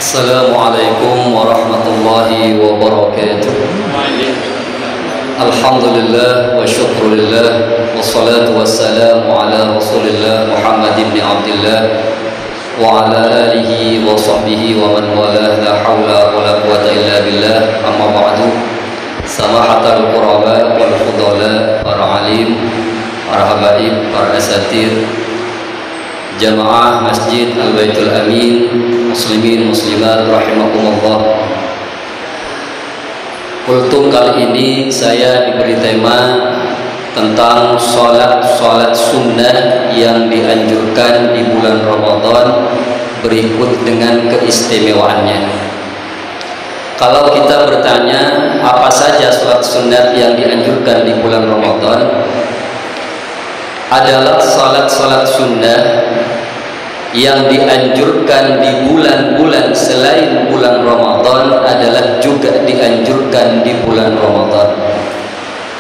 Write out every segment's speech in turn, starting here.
Assalamualaikum warahmatullahi wabarakatuh. Alhamdulillah wa syukurillah wassalatu wassalamu ala rasulillah Muhammad ibn Abdillah wa ala alihi wa sahbihi wa man walah, la hawla wa la quwata illa billah. Amma ba'du. Samahatal quraba wal fudala, para alim, para habaib, para asatir, jamaah Masjid Al-Baitul Amin, muslimin muslimat rahimakumullah. Kultum kali ini saya diberi tema tentang sholat sunnah yang dianjurkan di bulan Ramadan, berikut dengan keistimewaannya. Kalau kita bertanya apa saja sholat sunnah yang dianjurkan di bulan Ramadan, adalah sholat sunnah yang dianjurkan di bulan-bulan selain bulan Ramadan adalah juga dianjurkan di bulan Ramadan.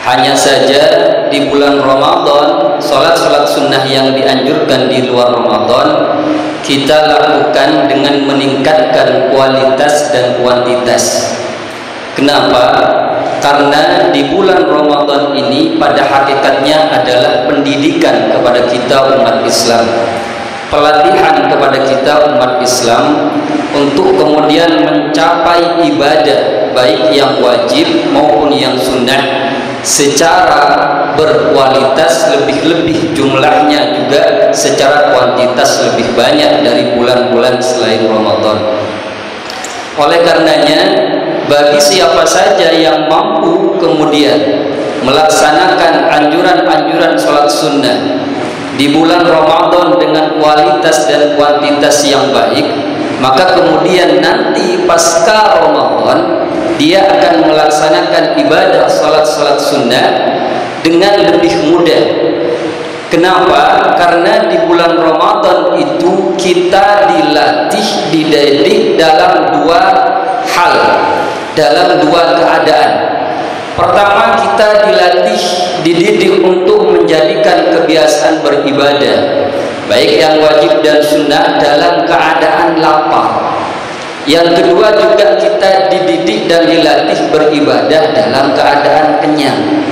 Hanya saja di bulan Ramadan sholat sunnah yang dianjurkan di luar Ramadan kita lakukan dengan meningkatkan kualitas dan kuantitas. Kenapa? Karena di bulan Ramadan ini pada hakikatnya adalah pendidikan kepada kita umat Islam, pelatihan kepada kita umat Islam untuk kemudian mencapai ibadah baik yang wajib maupun yang sunnah secara berkualitas lebih-lebih, jumlahnya juga secara kuantitas lebih banyak dari bulan-bulan selain Ramadan. Oleh karenanya, bagi siapa saja yang mampu kemudian melaksanakan anjuran-anjuran sholat sunnah di bulan Ramadan dengan kualitas dan kuantitas yang baik, maka kemudian nanti pasca Ramadan dia akan melaksanakan ibadah sholat sunnah dengan lebih mudah. Kenapa? Karena di bulan Ramadan itu kita dilatih, dididik dalam dua hal, dalam dua keadaan. Pertama, kita dilatih, dididik untuk menjadikan kebiasaan beribadah baik yang wajib dan sunnah dalam keadaan lapar. Yang kedua juga kita dididik dan dilatih beribadah dalam keadaan kenyang.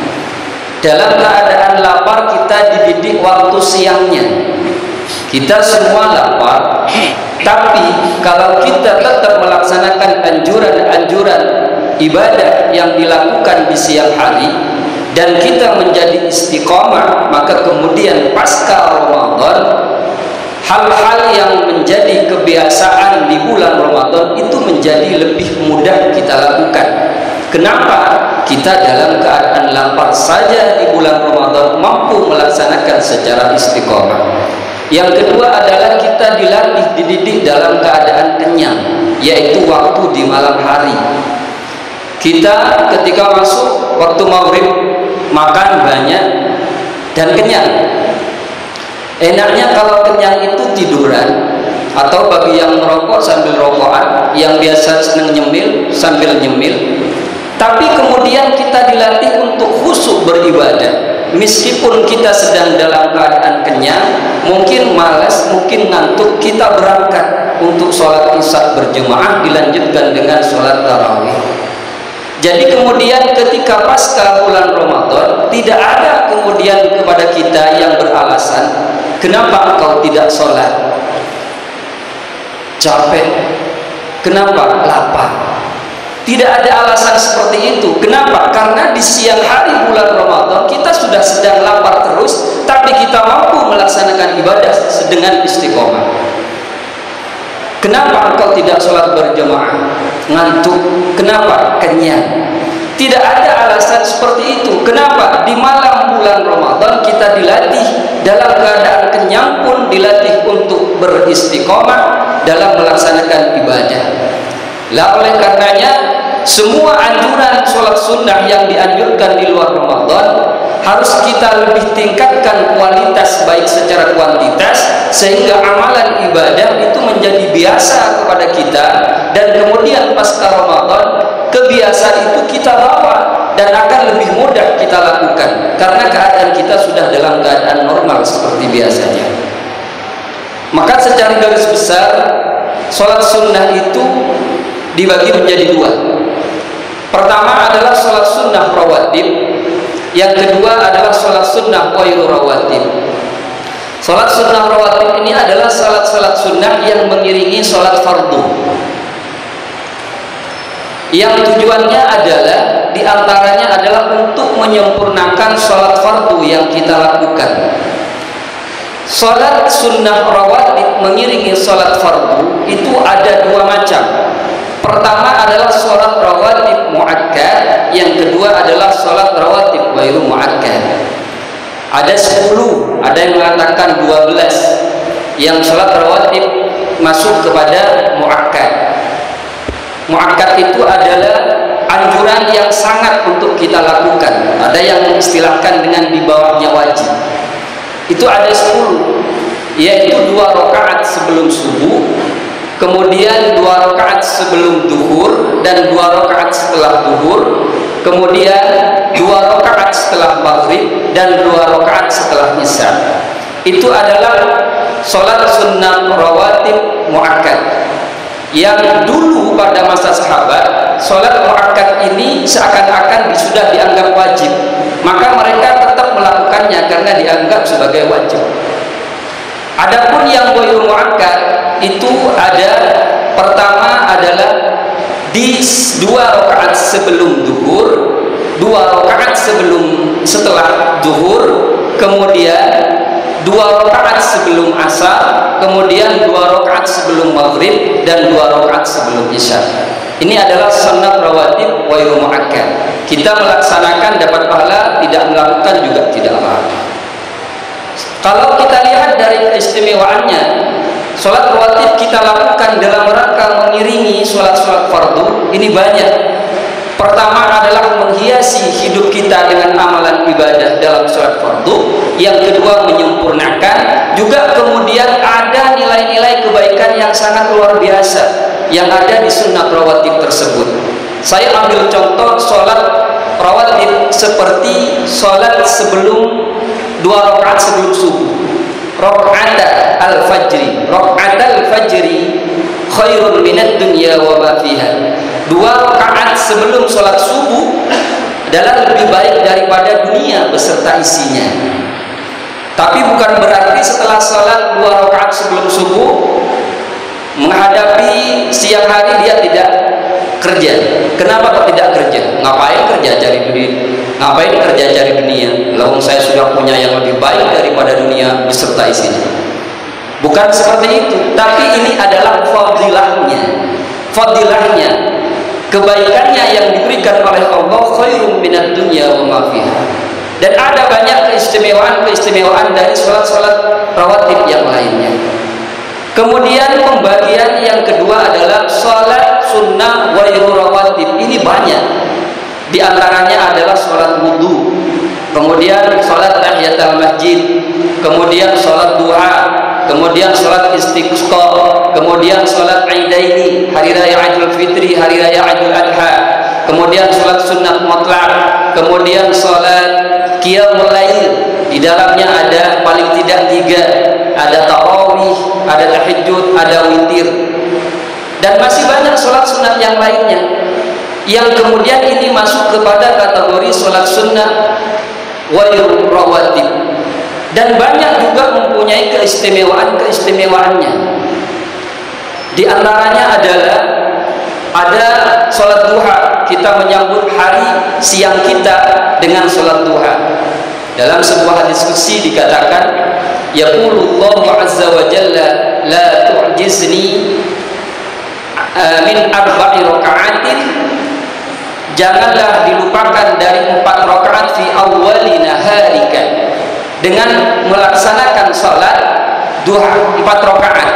Dalam keadaan lapar kita dididik waktu siangnya. Kita semua lapar, tapi kalau kita tetap melaksanakan anjuran-anjuran ibadah yang dilakukan di siang hari dan kita menjadi istiqomah, maka kemudian pasca Ramadan hal-hal yang menjadi kebiasaan di bulan Ramadan itu menjadi lebih mudah kita lakukan. Kenapa? Kita dalam keadaan lapar saja di bulan Ramadan mampu melaksanakan secara istiqomah. Yang kedua adalah kita dilatih, dididik dalam keadaan kenyang, yaitu waktu di malam hari. Kita ketika masuk waktu maghrib makan banyak dan kenyang. Enaknya kalau kenyang itu tiduran, atau bagi yang merokok sambil rokokan, yang biasa senang nyemil sambil nyemil. Tapi kemudian kita dilatih untuk khusyuk beribadah. Meskipun kita sedang dalam keadaan kenyang, mungkin malas, mungkin ngantuk, kita berangkat untuk sholat isya berjemaah dilanjutkan dengan sholat tarawih. Jadi kemudian ketika pasca bulan Ramadan tidak ada kemudian kepada kita yang beralasan, kenapa engkau tidak sholat? Capek. Kenapa? Lapar. Tidak ada alasan seperti itu. Kenapa? Karena di siang hari bulan Ramadan kita sudah sedang lapar terus, tapi kita mampu melaksanakan ibadah dengan istiqomah. Kenapa engkau tidak sholat berjemaah? Ngantuk. Kenapa? Kenyang. Tidak ada alasan seperti itu. Kenapa? Di malam bulan Ramadan kita dilatih dalam keadaan kenyang pun dilatih untuk beristiqomah dalam melaksanakan ibadah. Lah oleh karenanya semua anjuran sholat sunnah yang dianjurkan di luar Ramadan harus kita lebih tingkatkan kualitas baik secara kuantitas, sehingga amalan ibadah itu menjadi biasa kepada kita, dan kemudian pasca Ramadan kebiasaan itu kita bawa dan akan lebih mudah kita lakukan karena keadaan kita sudah dalam keadaan normal seperti biasanya. Maka secara garis besar sholat sunnah itu dibagi menjadi dua. Pertama adalah sholat sunnah rawatib, yang kedua adalah sholat sunnah ghairu rawatib. Sholat sunnah rawatib ini adalah sholat sunnah yang mengiringi sholat fardu, yang tujuannya adalah diantaranya adalah untuk menyempurnakan sholat fardu yang kita lakukan. Sholat sunnah rawatib mengiringi sholat fardu itu ada dua macam. Pertama adalah sholat rawatib mu'akkad, yang kedua adalah sholat rawatib ghairu mu'akkad. Ada 10, ada yang mengatakan 12 yang sholat rawatib masuk kepada mu'akkad. Mu'akkad itu adalah anjuran yang sangat untuk kita lakukan. Ada yang mengistilahkan dengan di bawahnya wajib. Itu ada 10, yaitu 2 rakaat sebelum subuh, kemudian 2 rakaat sebelum duhur, dan 2 rakaat setelah duhur, kemudian 2 rakaat setelah maghrib, dan 2 rakaat setelah isya. Itu adalah sholat sunnah rawatib mu'akkad. Yang dulu pada masa sahabat, sholat mu'akkad ini seakan-akan sudah dianggap wajib, maka mereka tetap melakukannya karena dianggap sebagai wajib. Adapun yang ghairu mu'akkad itu ada, pertama adalah di 2 rakaat sebelum duhur, 2 rakaat setelah duhur, kemudian 2 rakaat sebelum asar, kemudian 2 rakaat sebelum maghrib, dan 2 rakaat sebelum isya. Ini adalah sunnah rawatib ghairu mu'akkad. Kita melaksanakan dapat pahala, tidak melakukan juga tidak apa-apa. Kalau kita lihat dari keistimewaannya, sholat rawatib kita lakukan dalam rangka mengiringi sholat-sholat fardu ini banyak. Pertama adalah menghiasi hidup kita dengan amalan ibadah dalam sholat fardu. Yang kedua menyempurnakan. Juga kemudian ada nilai-nilai kebaikan yang sangat luar biasa yang ada di sunnah rawatib tersebut. Saya ambil contoh sholat rawatib seperti sholat sebelum 2 rakaat sebelum subuh, rakaat al-fajri. Rakaat al-fajri khairun minad dunya wa ma fiha. 2 rakaat sebelum sholat subuh adalah lebih baik daripada dunia beserta isinya. Tapi bukan berarti setelah sholat 2 rakaat sebelum subuh menghadapi siang hari dia tidak kerja. Kenapa kok tidak kerja? Ngapain kerja cari dunia? Ngapain kerja cari dunia? Lalu saya sudah punya yang lebih baik daripada dunia beserta isinya. Bukan seperti itu, tapi ini adalah fadilahnya. Fadilahnya, kebaikannya yang diberikan oleh Allah khairum minad dunya wa ma fiha. Dan ada banyak keistimewaan dari sholat-sholat rawatib yang lainnya. Kemudian pembagian yang kedua adalah sholat sunnah ghairu rawatib. Ini banyak. Di antaranya adalah sholat wudu, kemudian sholat tahiyatul masjid, kemudian sholat duha, kemudian sholat istisqa, kemudian sholat idaini, hari raya Idul Fitri, hari raya Idul Adha, kemudian sholat sunnah mutlak, kemudian sholat qiyamul lail. Di dalamnya ada paling tidak 3, ada tarawih, ada tahajud, ada witir, dan masih banyak sholat sunnah yang lainnya, yang kemudian ini masuk kepada kategori sholat sunnah ghairu rawatib. Dan banyak juga mempunyai keistimewaan-keistimewaannya. Di antaranya adalah ada sholat duha. Kita menyambut hari siang kita dengan sholat duha. Dalam sebuah diskusi dikatakan, yaqulullahu azza wa jalla la tu'jizni min 4 raka'atin, janganlah dilupakan dari 4 rakaat fi awwali naharika, dengan melaksanakan sholat duha 4 rakaat.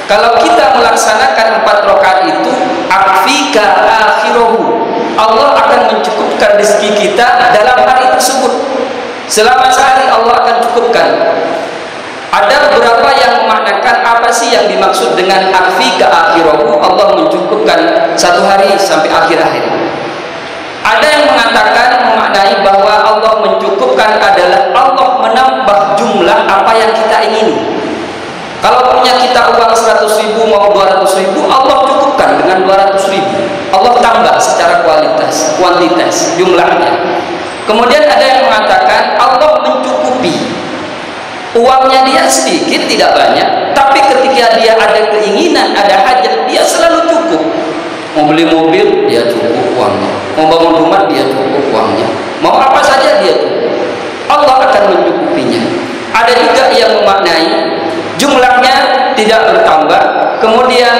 Kalau kita melaksanakan 4 rakaat itu, akfika akhirahu, Allah akan mencukupkan rezeki kita dalam hari tersebut. Selama sehari Allah akan cukupkan. Ada beberapa yang memaknakan apa sih yang dimaksud dengan akfika akhirahu, Allah mencukupkan 1 hari sampai akhir-akhir. Ada yang mengatakan memaknai bahwa Allah mencukupkan adalah Allah menambah jumlah apa yang kita ingini. Kalau punya kita uang 100.000 mau 200.000, Allah cukupkan dengan 200.000. Allah tambah secara kuantitas, jumlahnya. Kemudian ada yang mengatakan Allah mencukupi. Uangnya dia sedikit, tidak banyak, tapi ketika dia ada keinginan, ada hajat, dia selalu cukup. Mau beli mobil, dia cukup uangnya. Mau bangun rumah, dia cukup uangnya. Mau apa saja, dia cukup. Allah akan mencukupinya. Ada juga yang memaknai jumlahnya tidak bertambah, kemudian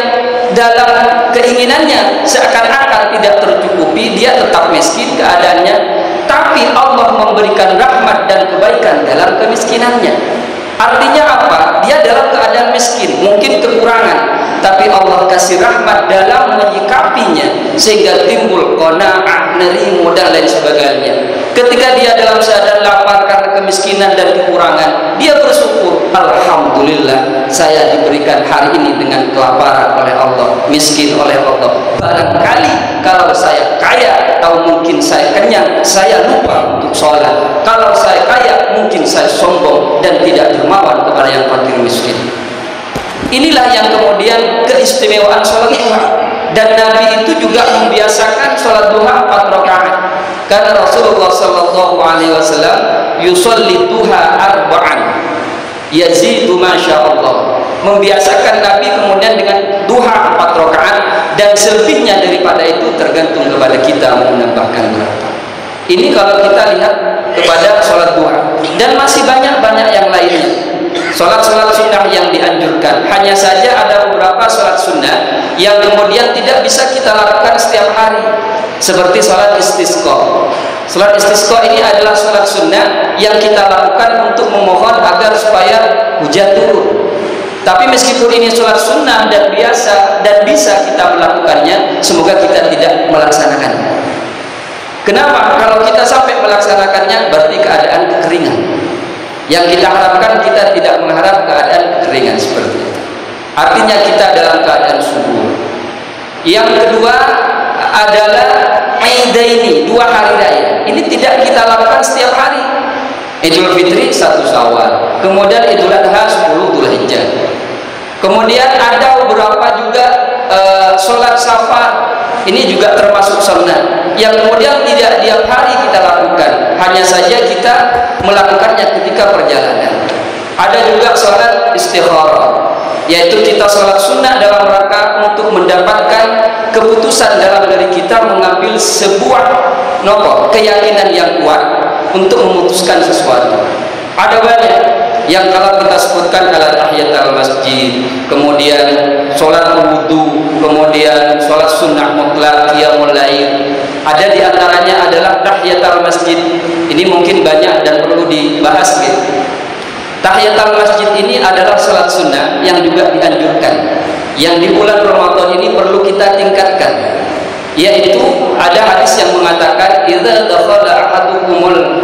dalam keinginannya seakan-akan tidak tercukupi, dia tetap miskin keadaannya, tapi Allah memberikan rahmat dan kebaikan dalam kemiskinannya. Artinya apa? Dia dalam keadaan miskin, mungkin kekurangan, tapi Allah kasih rahmat dalam menyikapinya sehingga timbul qanaah, nerimo dan lain sebagainya. Ketika dia dalam keadaan lapar karena kemiskinan dan kekurangan, dia bersyukur, alhamdulillah saya diberikan hari ini dengan kelaparan oleh Allah, miskin oleh Allah. Barangkali kalau saya kaya atau mungkin saya kenyang, saya lupa untuk sholat. Kalau saya kaya, mungkin saya sombong dan tidak dermawan kepada yang fakir miskin. Inilah yang kemudian keistimewaan sholat duha. Dan Nabi itu juga membiasakan sholat duha 4 rakaat. Karena Rasulullah Sallallahu Alaihi Wasallam yusolli duha arba'an yazidu masya Allah, membiasakan Nabi kemudian dengan duha 4 rakaat, dan selebihnya daripada itu tergantung kepada kita mau menambahkan berapa. Ini kalau kita lihat kepada sholat duha, dan masih banyak yang lainnya. Sholat-sholat sunnah yang dianjurkan, hanya saja ada beberapa sholat sunnah yang kemudian tidak bisa kita lakukan setiap hari, seperti sholat istisqa. Sholat istisqa ini adalah sholat sunnah yang kita lakukan untuk memohon agar supaya hujan turun. Tapi meskipun ini sholat sunnah dan biasa dan bisa kita melakukannya, semoga kita tidak melaksanakannya. Kenapa? Kalau kita sampai melaksanakannya berarti keadaan kekeringan. Yang kita harapkan, kita tidak mengharap keadaan kekeringan seperti itu. Artinya kita dalam keadaan subur. Yang kedua adalah Aidaini, 2 hari raya. Ini tidak kita lakukan setiap hari. Idul Fitri 1 Syawal, kemudian Idul Adha 10 Dzulhijjah. Kemudian ada beberapa juga sholat safar. Ini juga termasuk sunnah yang kemudian tidak tiap hari kita lakukan, hanya saja kita melakukannya ketika perjalanan. Ada juga sholat istikharah, yaitu kita sholat sunnah dalam rangka untuk mendapatkan keputusan dalam diri kita mengambil sebuah keyakinan yang kuat untuk memutuskan sesuatu. Ada banyak yang kalau kita sebutkan adalah tahiyatul masjid, kemudian sholat wudu, kemudian sholat sunnah mutlak, qiyamul lail. Ada di antaranya adalah tahiyatul masjid. Ini mungkin banyak dan perlu dibahas gitu. Tahiyatul masjid ini adalah sholat sunnah yang juga dianjurkan, yang di bulan Ramadan ini perlu kita tingkatkan. Yaitu ada hadis yang mengatakan idza dakhala ahadukumul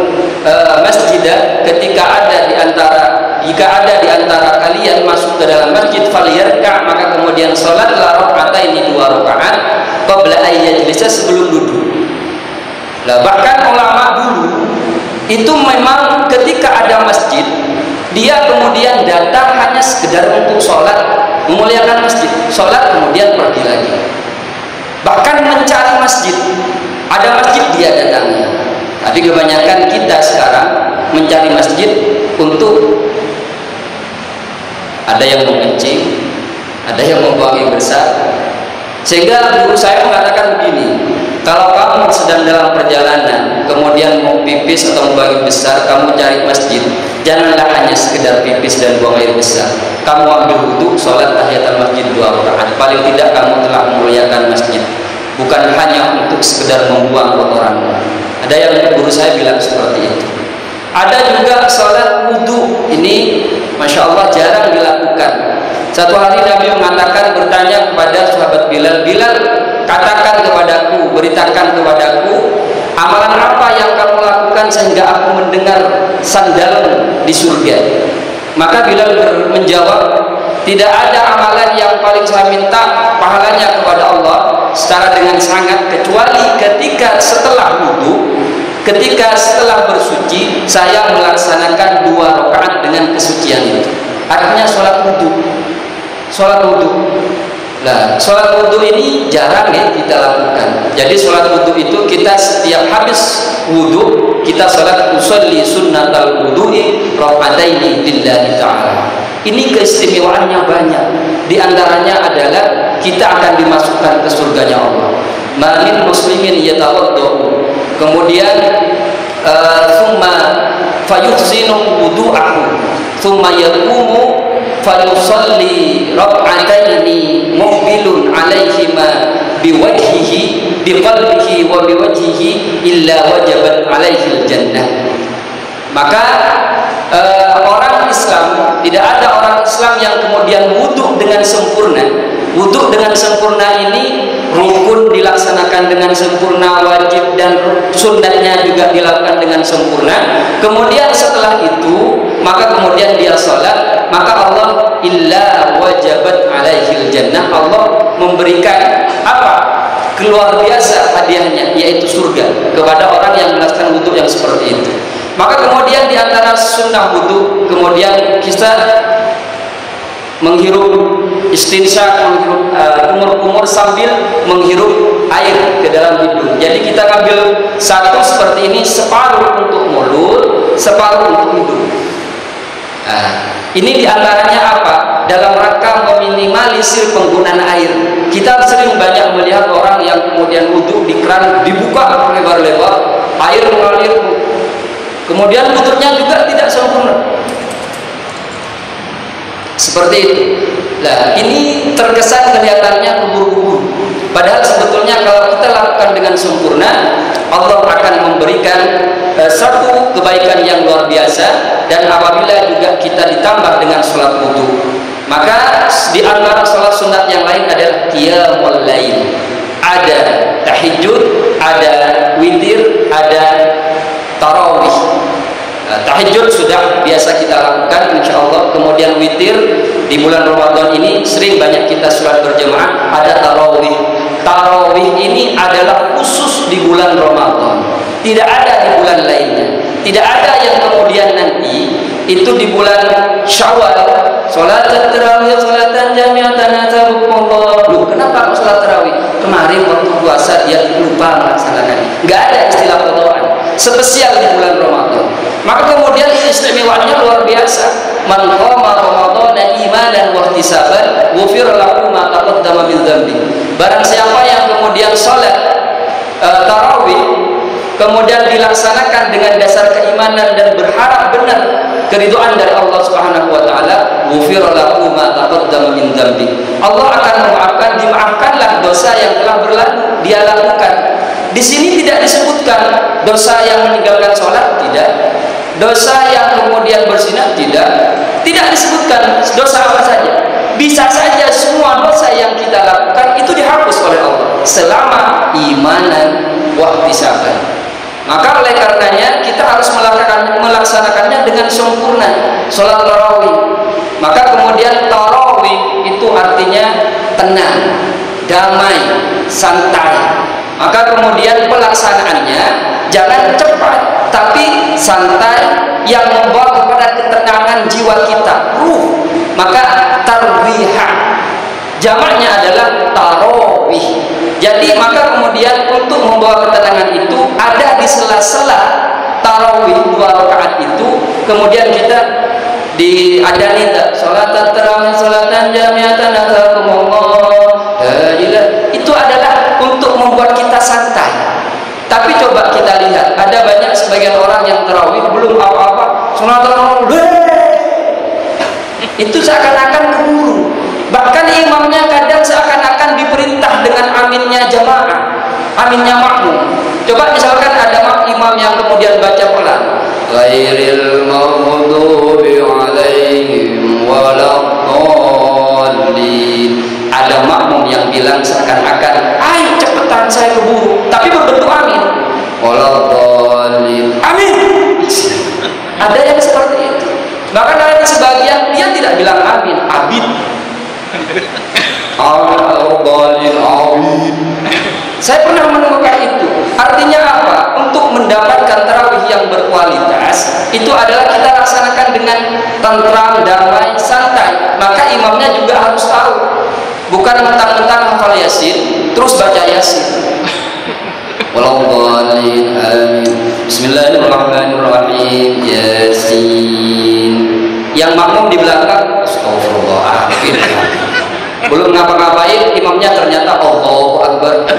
masjidah, jika ada di antara kalian masuk ke dalam masjid, falyarka', maka kemudian salatlah raka'ataini 2 rakaat qabla ayyajlisa, sebelum duduk. Nah, bahkan ulama dulu itu memang ketika ada masjid, dia kemudian datang hanya sekedar untuk sholat, memuliakan masjid, sholat kemudian pergi lagi. Bahkan mencari masjid, ada masjid dia datangi. Tapi kebanyakan kita sekarang mencari masjid untuk ada yang mau kencing, ada yang mau buang air besar. Sehingga guru saya mengatakan begini, kalau kamu sedang dalam perjalanan kemudian mau pipis atau buang air besar, kamu cari masjid, janganlah hanya sekedar pipis dan buang air besar. Kamu ambil wudu, sholat tahiyatul masjid 2 rakaat. Paling tidak kamu telah memuliakan masjid, bukan hanya untuk sekedar membuang kotoran. Ada yang guru saya bilang seperti itu. Ada juga sholat wudu, ini masya Allah jarang dilakukan. Satu hari Nabi mengatakan, bertanya kepada sahabat Bilal, Bilal, katakan kepadaku, beritakan kepadaku, amalan apa yang kamu lakukan sehingga aku mendengar sandalmu di surga? Maka Bilal menjawab, tidak ada amalan yang paling saya minta pahalanya kepada Allah secara dengan sangat, kecuali ketika setelah wudu, ketika setelah bersuci, saya melaksanakan 2 rakaat dengan kesucian itu. artinya sholat wudhu. Sholat wudhu. Nah, sholat wudhu ini jarang ya kita lakukan. Jadi sholat wudhu itu kita setiap habis wudhu kita sholat usolli sunnatal wudhu'i rakaataini lillahi ta'ala. Ini keistimewaannya banyak. Di antaranya adalah kita akan dimasukkan ke surganya Allah. Ma min muslimin yatawaddau. Kemudian thumma fayuhsinu wudu'ahu thumma yaqumu fayusalli rak'ataini muqbilun 'alaihima biwajhihi biqalbihi wa biwajhihi illa wajabat 'alaihi jannah. Maka orang Islam, tidak ada orang Islam yang kemudian wudhu dengan sempurna. Wudhu dengan sempurna ini rukun dilaksanakan dengan sempurna, wajib dan sunnahnya juga dilakukan dengan sempurna. Kemudian setelah itu, maka kemudian dia sholat, maka Allah illa wajabat alaihil jannah, Allah memberikan apa? Keluar biasa hadiahnya, yaitu surga kepada orang yang melaksanakan wudhu yang seperti itu. Maka kemudian diantara sunnah wudhu, kemudian kita menghirup istinsyak, menghirup kumur-kumur sambil menghirup air ke dalam hidung. Jadi kita ambil satu seperti ini, separuh untuk mulut, separuh untuk hidung. Nah, ini diantaranya apa? Dalam rangka meminimalisir penggunaan air. Kita sering banyak melihat orang yang kemudian wudhu di keran dibuka lebar-lebar, air mengalir, kemudian wudhunya juga tidak sempurna. Seperti itu. Nah, ini terkesan kelihatannya kubur-kubur. Padahal sebetulnya kalau kita lakukan dengan sempurna, Allah akan memberikan satu kebaikan yang luar biasa. Dan apabila juga kita ditambah dengan sholat wudhu, maka di antara sholat sunat yang lain adalah qiyamul lail. Ada tahajud, ada witir, ada tarawih. Tahajud sudah biasa kita lakukan insyaallah. Kemudian witir di bulan Ramadan ini sering banyak kita sholat berjamaah. Ada tarawih. Tarawih ini adalah khusus di bulan Ramadan, tidak ada di bulan lainnya. Tidak ada yang kemudian nanti itu di bulan Syawal sholat tarawih, sholatan jamiatan atabukumullah. Loh, kenapa sholat tarawih? Kemarin waktu puasa dia lupa melaksanakannya. Enggak ada istilah qadaan. Spesial di bulan Ramadan. Maka kemudian istimewanya luar biasa. Man qama ramadhana imanan wa ihtisaban ghufira lahu ma taqaddama min dzambi. Barang siapa yang kemudian salat tarawih kemudian dilaksanakan dengan dasar keimanan dan berharap benar keridhaan dari Allah Subhanahu wa taala, ghufira lahu ma taqaddama min dzambi. Allah akan memaafkan, dimaafkanlah dosa yang telah berlalu dia lakukan. Di sini tidak disebutkan dosa yang meninggalkan sholat, tidak. Dosa yang kemudian berzina, tidak. Tidak disebutkan dosa apa saja. Bisa saja semua dosa yang kita lakukan itu dihapus oleh Allah selama imanan wa ihtisaban. Maka oleh karenanya kita harus melaksanakannya dengan sempurna. Sholat tarawih. Maka kemudian tarawih itu artinya tenang, damai, santai. Maka kemudian pelaksanaannya jangan cepat, tapi santai yang membawa kepada ketenangan jiwa kita, ruh. Maka tarwihah, jamaknya adalah tarawih. Jadi maka kemudian untuk membawa ketenangan itu ada di sela-sela tarawih 2 rakaat itu, kemudian kita diadani sholatan tarawih, sholatan jamiatan atakumullah. Itu adalah untuk membuat kita santai. Tapi coba kita lihat, ada banyak sebagian orang yang tarawih belum apa-apa, sholat tarawih itu seakan-akan keburu. Bahkan imamnya kadang seakan-akan diperintah dengan aminnya jamaah, aminnya makmum. Coba misalkan ada imam yang kemudian baca pelan, ghairil maghdubi alaihim waladdallin. Ada makmum yang bilang seakan-akan, ayo cepetan saya keburu, tapi berbentuk amin. Waladdallin, amin. Ada yang seperti itu. Bahkan ada sebagian dia tidak bilang amin, abid. Waladdallin, amin. Saya pernah menemukan itu. Artinya apa? Untuk mendapatkan tarawih yang berkualitas, itu adalah kita laksanakan dengan tentram, damai, santai. Maka imamnya juga harus tahu, bukan mentang-mentang hafal Yasin terus baca Yasin. Wallahu Bismillahirrahmanirrahim. Yasin. Yang makmum di belakang astagfirullahaladzim, belum ngapa-ngapain imamnya ternyata Allahu Akbar.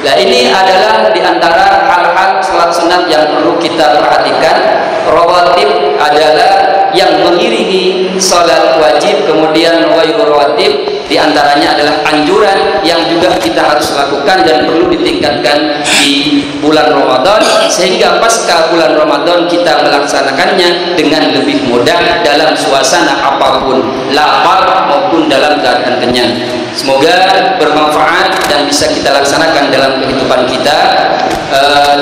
Nah, ini adalah diantara hal-hal salat sunat yang perlu kita perhatikan. Rawatib adalah yang mengiringi salat wajib, kemudian ghairul rawatib diantaranya adalah anjuran yang juga kita harus lakukan dan perlu ditingkatkan di bulan Ramadan, sehingga pasca bulan Ramadan kita melaksanakannya dengan lebih mudah dalam suasana apapun, lapar maupun dalam keadaan kenyang. Semoga bermanfaat dan bisa kita laksanakan dalam kehidupan kita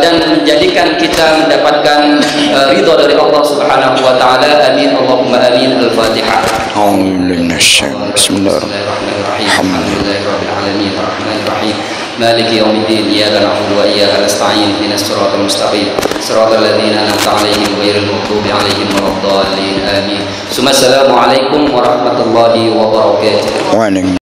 dan menjadikan kita mendapatkan ridha dari Allah Subhanahu wa taala. Amin Allahumma amin. Al-Fatihah. Bismillahirrahmanirrahim. Alhamdulillahirabbil alamin arrahmanir rahim. Maliki yaumiddin. Iyyaka na'budu wa iyyaka nasta'in. Ihdinas siratal mustaqim. Siratal ladzina an'amta 'alaihim ghairil maghdubi alaihim waladdallin. Amin. Assalamualaikum warahmatullahi wabarakatuh.